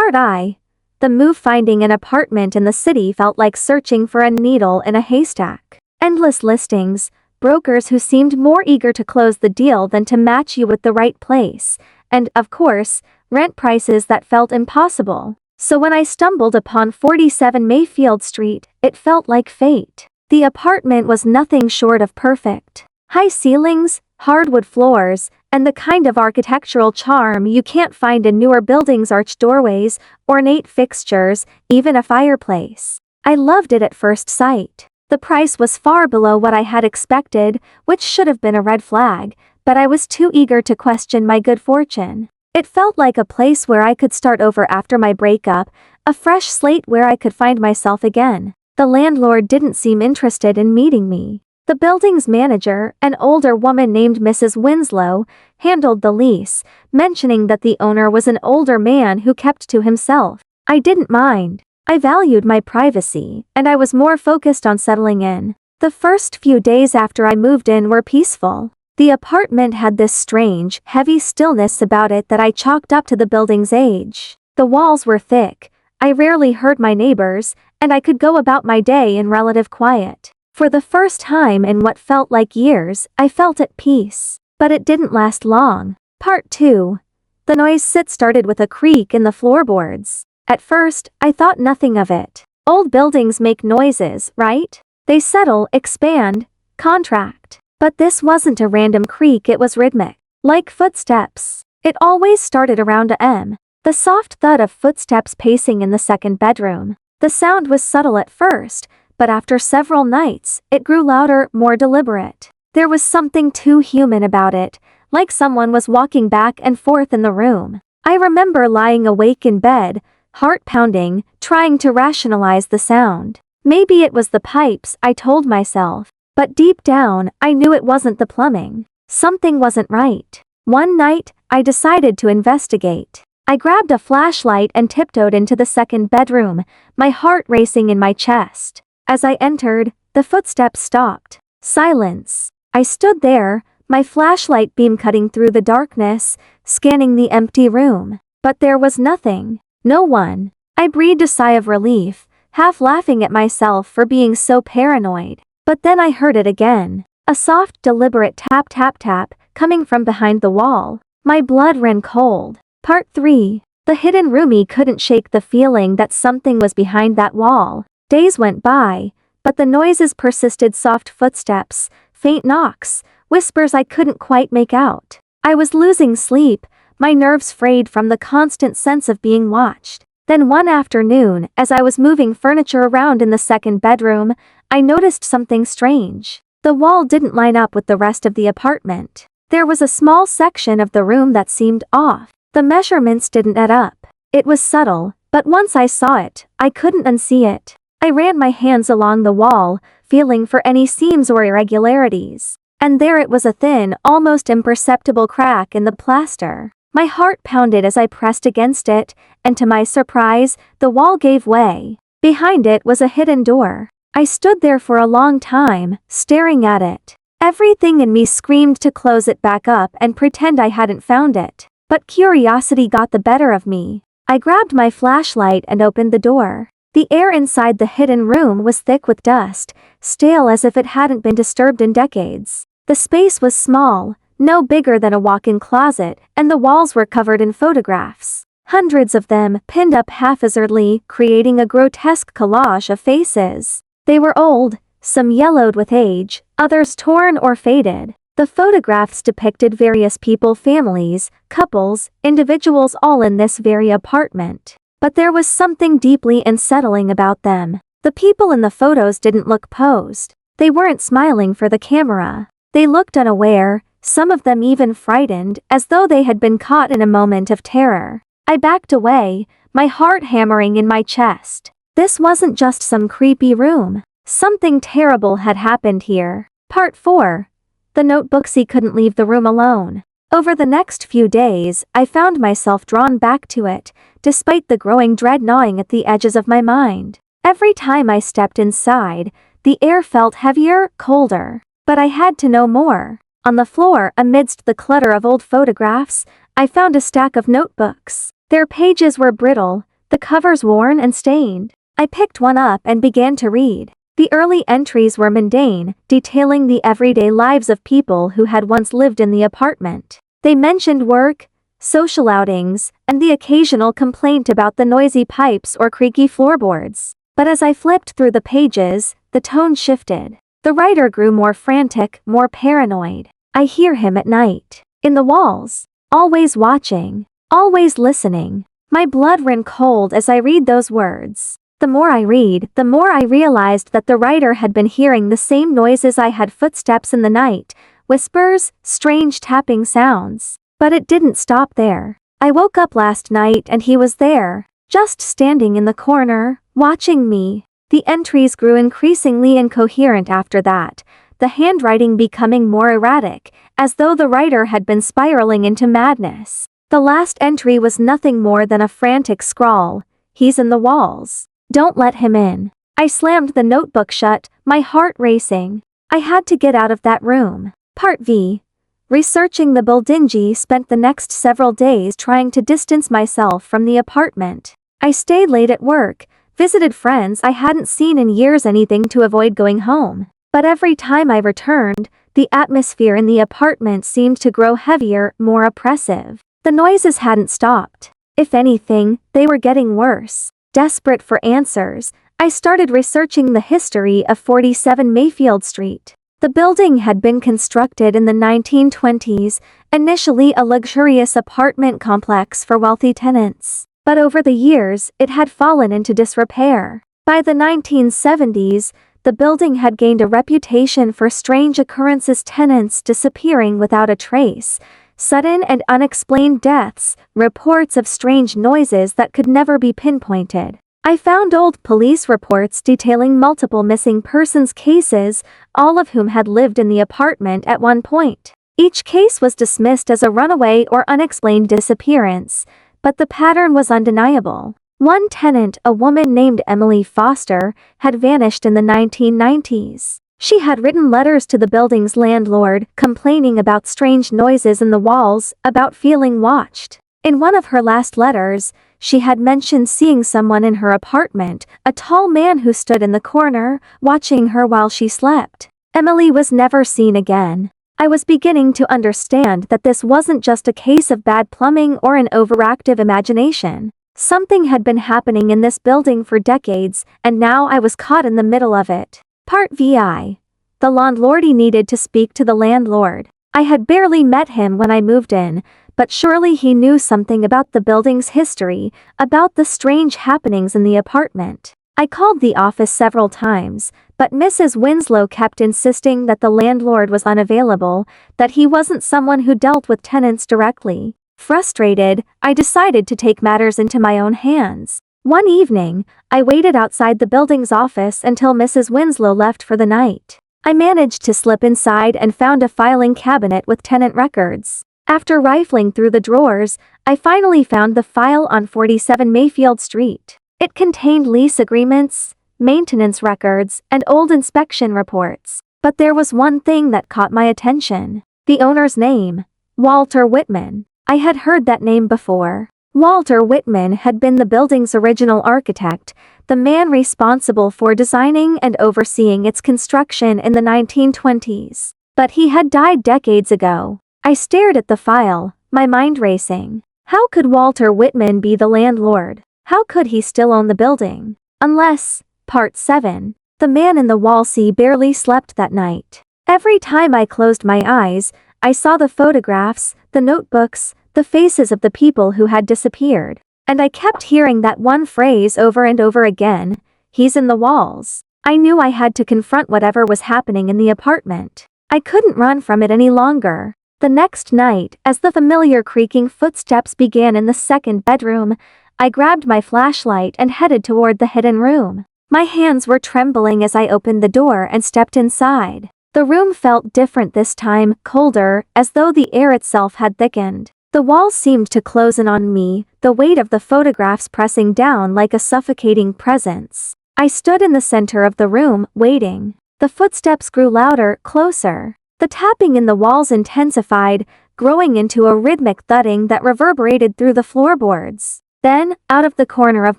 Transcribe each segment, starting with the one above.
Part I. The move. Finding an apartment in the city felt like searching for a needle in a haystack. Endless listings, brokers who seemed more eager to close the deal than to match you with the right place, and, of course, rent prices that felt impossible. So when I stumbled upon 47 Mayfield Street, it felt like fate. The apartment was nothing short of perfect. High ceilings, hardwood floors, and the kind of architectural charm you can't find in newer buildings. Arched doorways, ornate fixtures, even a fireplace. I loved it at first sight. The price was far below what I had expected, which should have been a red flag, but I was too eager to question my good fortune. It felt like a place where I could start over after my breakup, a fresh slate where I could find myself again. The landlord didn't seem interested in meeting me. The building's manager, an older woman named Mrs. Winslow, handled the lease, mentioning that the owner was an older man who kept to himself. I didn't mind. I valued my privacy, and I was more focused on settling in. The first few days after I moved in were peaceful. The apartment had this strange, heavy stillness about it that I chalked up to the building's age. The walls were thick, I rarely heard my neighbors, and I could go about my day in relative quiet. For the first time in what felt like years, I felt at peace. But it didn't last long. Part 2. The noise started with a creak in the floorboards. At first, I thought nothing of it. Old buildings make noises, right? They settle, expand, contract. But this wasn't a random creak, it was rhythmic. Like footsteps. It always started around a.m. The soft thud of footsteps pacing in the second bedroom. The sound was subtle at first, but after several nights, it grew louder, more deliberate. There was something too human about it, like someone was walking back and forth in the room. I remember lying awake in bed, heart pounding, trying to rationalize the sound. Maybe it was the pipes, I told myself. But deep down, I knew it wasn't the plumbing. Something wasn't right. One night, I decided to investigate. I grabbed a flashlight and tiptoed into the second bedroom, my heart racing in my chest. As I entered, the footsteps stopped. Silence. I stood there, my flashlight beam cutting through the darkness, scanning the empty room. But there was nothing. No one. I breathed a sigh of relief, half laughing at myself for being so paranoid. But then I heard it again. A soft, deliberate tap tap tap, coming from behind the wall. My blood ran cold. Part 3. The hidden roomie couldn't shake the feeling that something was behind that wall. Days went by, but the noises persisted. Soft footsteps, faint knocks, whispers I couldn't quite make out. I was losing sleep, my nerves frayed from the constant sense of being watched. Then one afternoon, as I was moving furniture around in the second bedroom, I noticed something strange. The wall didn't line up with the rest of the apartment. There was a small section of the room that seemed off. The measurements didn't add up. It was subtle, but once I saw it, I couldn't unsee it. I ran my hands along the wall, feeling for any seams or irregularities. And there it was, a thin, almost imperceptible crack in the plaster. My heart pounded as I pressed against it, and to my surprise, the wall gave way. Behind it was a hidden door. I stood there for a long time, staring at it. Everything in me screamed to close it back up and pretend I hadn't found it. But curiosity got the better of me. I grabbed my flashlight and opened the door. The air inside the hidden room was thick with dust, stale as if it hadn't been disturbed in decades. The space was small, no bigger than a walk-in closet, and the walls were covered in photographs. Hundreds of them, pinned up haphazardly, creating a grotesque collage of faces. They were old, some yellowed with age, others torn or faded. The photographs depicted various people, families, couples, individuals, all in this very apartment. But there was something deeply unsettling about them. The people in the photos didn't look posed. They weren't smiling for the camera. They looked unaware, some of them even frightened, as though they had been caught in a moment of terror. I backed away, my heart hammering in my chest. This wasn't just some creepy room. Something terrible had happened here. Part 4. The notebooksy couldn't leave the room alone. Over the next few days, I found myself drawn back to it, despite the growing dread gnawing at the edges of my mind. Every time I stepped inside, the air felt heavier, colder. But I had to know more. On the floor, amidst the clutter of old photographs, I found a stack of notebooks. Their pages were brittle, the covers worn and stained. I picked one up and began to read. The early entries were mundane, detailing the everyday lives of people who had once lived in the apartment. They mentioned work, social outings, and the occasional complaint about the noisy pipes or creaky floorboards. But as I flipped through the pages, the tone shifted. The writer grew more frantic, more paranoid. I hear him at night, in the walls, always watching, always listening. My blood ran cold as I read those words. The more I read, the more I realized that the writer had been hearing the same noises I had: footsteps in the night, whispers, strange tapping sounds. But it didn't stop there. I woke up last night and he was there, just standing in the corner, watching me. The entries grew increasingly incoherent after that, the handwriting becoming more erratic, as though the writer had been spiraling into madness. The last entry was nothing more than a frantic scrawl: "He's in the walls. Don't let him in." I slammed the notebook shut, my heart racing. I had to get out of that room. Part V. Researching the building, spent the next several days trying to distance myself from the apartment. I stayed late at work, visited friends I hadn't seen in years, anything to avoid going home. But every time I returned, the atmosphere in the apartment seemed to grow heavier, more oppressive. The noises hadn't stopped. If anything, they were getting worse. Desperate for answers, I started researching the history of 47 Mayfield Street. The building had been constructed in the 1920s, initially a luxurious apartment complex for wealthy tenants. But over the years, it had fallen into disrepair. By the 1970s, the building had gained a reputation for strange occurrences: tenants disappearing without a trace, sudden and unexplained deaths, reports of strange noises that could never be pinpointed. I found old police reports detailing multiple missing persons cases, all of whom had lived in the apartment at one point. Each case was dismissed as a runaway or unexplained disappearance, but the pattern was undeniable. One tenant, a woman named Emily Foster, had vanished in the 1990s. She had written letters to the building's landlord, complaining about strange noises in the walls, about feeling watched. In one of her last letters, she had mentioned seeing someone in her apartment, a tall man who stood in the corner, watching her while she slept. Emily was never seen again. I was beginning to understand that this wasn't just a case of bad plumbing or an overactive imagination. Something had been happening in this building for decades, and now I was caught in the middle of it. Part VI. The landlord needed to speak to the landlord. I had barely met him when I moved in, but surely he knew something about the building's history, about the strange happenings in the apartment. I called the office several times, but Mrs. Winslow kept insisting that the landlord was unavailable, that he wasn't someone who dealt with tenants directly. Frustrated, I decided to take matters into my own hands. One evening, I waited outside the building's office until Mrs. Winslow left for the night. I managed to slip inside and found a filing cabinet with tenant records. After rifling through the drawers, I finally found the file on 47 Mayfield Street. It contained lease agreements, maintenance records, and old inspection reports. But there was one thing that caught my attention. The owner's name: Walter Whitman. I had heard that name before. Walter Whitman had been the building's original architect, the man responsible for designing and overseeing its construction in the 1920s. But he had died decades ago. I stared at the file, my mind racing. How could Walter Whitman be the landlord? How could he still own the building? Unless, Part 7, the man in the wall. Barely slept that night. Every time I closed my eyes, I saw the photographs, the notebooks, the faces of the people who had disappeared. And I kept hearing that one phrase over and over again: "He's in the walls." I knew I had to confront whatever was happening in the apartment. I couldn't run from it any longer. The next night, as the familiar creaking footsteps began in the second bedroom, I grabbed my flashlight and headed toward the hidden room. My hands were trembling as I opened the door and stepped inside. The room felt different this time, colder, as though the air itself had thickened. The walls seemed to close in on me, the weight of the photographs pressing down like a suffocating presence. I stood in the center of the room, waiting. The footsteps grew louder, closer. The tapping in the walls intensified, growing into a rhythmic thudding that reverberated through the floorboards. Then, out of the corner of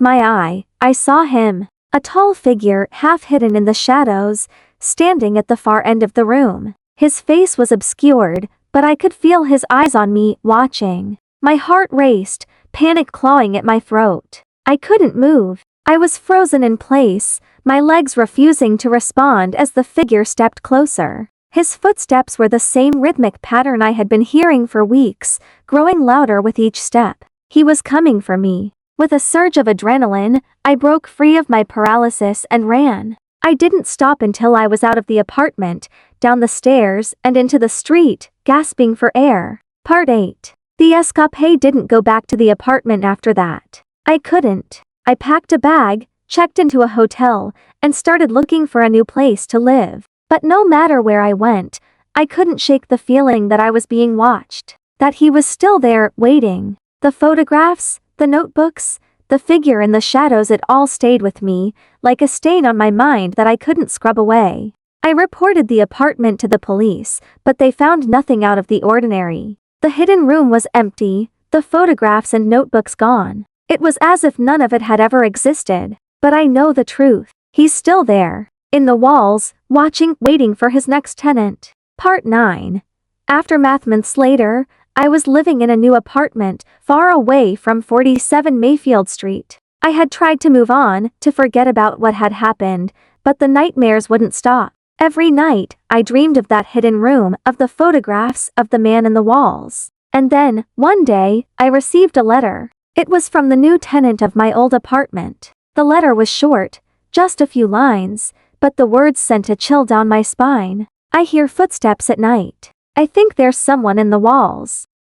my eye, I saw him. A tall figure, half hidden in the shadows, standing at the far end of the room. His face was obscured, but I could feel his eyes on me, watching. My heart raced, panic clawing at my throat. I couldn't move. I was frozen in place, my legs refusing to respond as the figure stepped closer. His footsteps were the same rhythmic pattern I had been hearing for weeks, growing louder with each step. He was coming for me. With a surge of adrenaline, I broke free of my paralysis and ran. I didn't stop until I was out of the apartment, down the stairs, and into the street, gasping for air. Part 8. The escapade didn't go back to the apartment after that. I couldn't. I packed a bag, checked into a hotel, and started looking for a new place to live. But no matter where I went, I couldn't shake the feeling that I was being watched. That he was still there, waiting. The photographs, the notebooks, the figure in the shadows, it all stayed with me, like a stain on my mind that I couldn't scrub away. I reported the apartment to the police, but they found nothing out of the ordinary. The hidden room was empty, the photographs and notebooks gone. It was as if none of it had ever existed. But I know the truth. He's still there, in the walls, watching, waiting for his next tenant. Part 9. Aftermath. Months later, I was living in a new apartment, far away from 47 Mayfield Street. I had tried to move on, to forget about what had happened, but the nightmares wouldn't stop. Every night, I dreamed of that hidden room, of the photographs, of the man in the walls. And then, one day, I received a letter. It was from the new tenant of my old apartment. The letter was short, just a few lines, but the words sent a chill down my spine. I hear footsteps at night. I think there's someone in the walls.